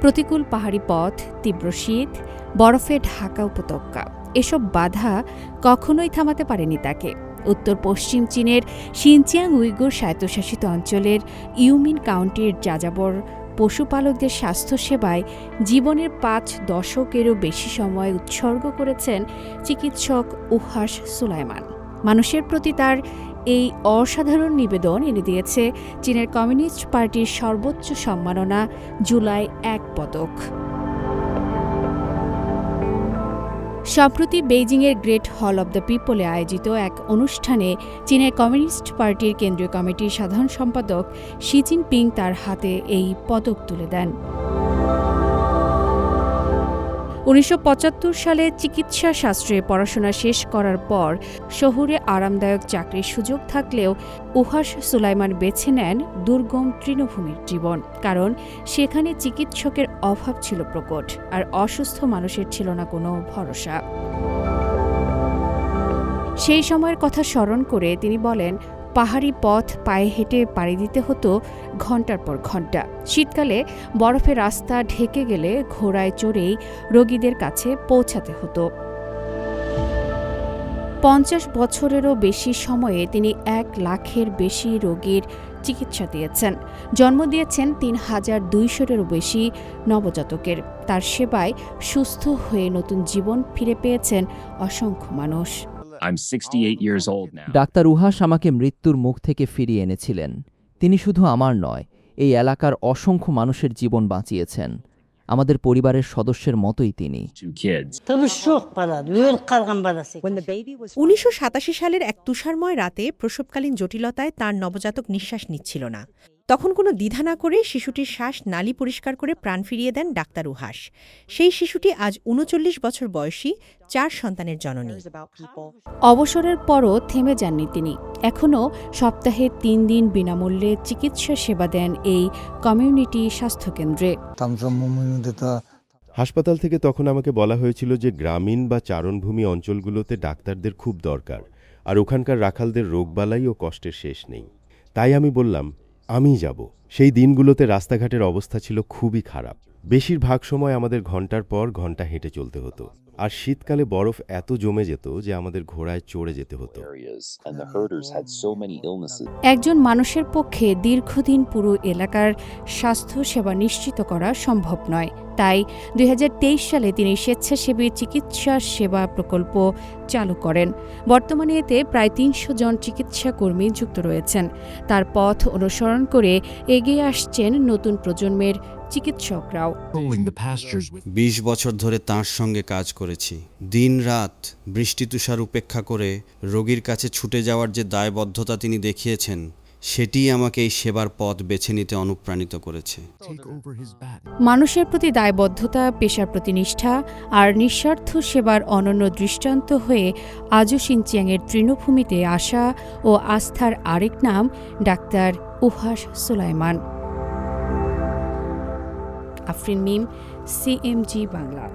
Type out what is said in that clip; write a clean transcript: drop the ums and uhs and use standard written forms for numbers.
প্রতিকূল পাহাড়ি পথ, তীব্র শীত, বরফে ঢাকা উপত্যকা, এসব বাধা কখনোই থামাতে পারেনি তাকে। উত্তর পশ্চিম চীনের শিনচিয়াং উইগুর স্বায়ত্তশাসিত অঞ্চলের ইউমিন কাউন্টির যাযাবর পশুপালকদের স্বাস্থ্যসেবায় জীবনের ৫ দশকেরও বেশি সময় উৎসর্গ করেছেন চিকিৎসক উহাস সুলাইমান। মানুষের প্রতি তার এই অসাধারণ নিবেদন এনে দিয়েছে চীনের কমিউনিস্ট পার্টির সর্বোচ্চ সম্মাননা জুলাই ১ পদক। সম্প্রতি বেইজিংয়ের গ্রেট হল অব দ্য পিপলে আয়োজিত এক অনুষ্ঠানে চীনের কমিউনিস্ট পার্টির কেন্দ্রীয় কমিটির সাধারণ সম্পাদক শি জিনপিং তার হাতে এই পদক তুলে দেন। ১৯৭৫ সালে চিকিৎসা শাস্ত্রে পড়াশোনা শেষ করার পর শহুরে আরামদায়ক চাকরির সুযোগ থাকলেও উহাস সুলাইমান বেছে নেন দুর্গম তৃণভূমির জীবন, কারণ সেখানে চিকিৎসকের অভাব ছিল প্রকট, আর অসুস্থ মানুষের ছিল না কোনো ভরসা। সেই সময়ের কথা স্মরণ করে তিনি বলেন, পাহাড়ি পথ পায়ে হেঁটে পাড়ি দিতে হতো ঘণ্টার পর ঘণ্টা। শীতকালে বরফে রাস্তা ঢেকে গেলে ঘোড়ায় চড়েই রোগীদের কাছে পৌঁছাতে হতো। ৫০ বছরেরও বেশি সময়ে তিনি ১ লাখের বেশি রোগীর চিকিৎসা দিয়েছেন, জন্ম দিয়েছেন ৩,২০০-এরও বেশি নবজাতকের। তার সেবায় সুস্থ হয়ে নতুন জীবন ফিরে পেয়েছেন অসংখ্য মানুষ। ডাক্তার উহাস আমাকে মৃত্যুর মুখ থেকে ফিরিয়ে এনেছিলেন। তিনি শুধু আমার নয়, এই এলাকার অসংখ্য মানুষের জীবন বাঁচিয়েছেন। আমাদের পরিবারের সদস্যের মতোই তিনি। ১৯৮৭ সালের এক তুষারময় রাতে প্রসবকালীন জটিলতায় তার নবজাতক নিঃশ্বাস নিচ্ছিল না। তখন কোনো দ্বিধা না করে শিশুটির শ্বাস নালী পরিষ্কার করে প্রাণ ফিরিয়ে দেন ডাক্তার উহাস। সেই শিশুটি আজ ৩৯ বছর বয়সী ৪ সন্তানের জননী। অবসরের পরও থেমে যাননি তিনি। এখনও সপ্তাহে ৩ দিন বিনামূল্যে চিকিৎসা সেবা দেন এই কমিউনিটি স্বাস্থ্যকেন্দ্রে। হাসপাতাল থেকে তখন আমাকে বলা হয়েছিল যে গ্রামীণ বা চারণভূমি অঞ্চলগুলোতে ডাক্তারদের খুব দরকার, আর ওখানকার রাখালদের রোগবালাই ও কষ্টের শেষ নেই। তাই আমি বললাম, আমি যাব। সেই দিনগুলোতে রাস্তাঘাটের অবস্থা ছিল খুবই খারাপ। বেশিরভাগ সময় আমাদের ঘন্টার পর ঘন্টা হেঁটে চলতে হতো, আর শীতকালে বরফ এত জমে যেত যে আমাদের ঘোড়ায় চড়ে যেতে হতো। একজন মানুষের পক্ষে দীর্ঘদিন পুরো এলাকার স্বাস্থ্য সেবা নিশ্চিত করা সম্ভব নয়। তাই ২০২৩ সালে তিনি স্বেচ্ছাসেবী চিকিৎসা সেবা প্রকল্প চালু করেন। বর্তমানে এতে প্রায় ৩০০ জন চিকিৎসা কর্মী যুক্ত রয়েছেন। তার পথ অনুসরণ করে এগিয়ে আসছেন নতুন প্রজন্মের চিকিৎসকরাও। ২০ বছর ধরে তাঁর সঙ্গে কাজ করেছি। দিন রাত বৃষ্টি তুষার উপেক্ষা করে রোগীর কাছে ছুটে যাওয়ার যে দায়বদ্ধতা তিনি দেখিয়েছেন, সেটিই আমাকে এই সেবার পথ বেছে নিতে অনুপ্রাণিত করেছে। মানুষের প্রতি দায়বদ্ধতা, পেশার প্রতি নিষ্ঠা আর নিঃস্বার্থ সেবার অনন্য দৃষ্টান্ত হয়ে আজও শিনচিয়াংয়ের তৃণভূমিতে আশা ও আস্থার আরেক নাম ডাক্তার উহাস সুলাইমান। আফরিন মিম, CMG বাংলা।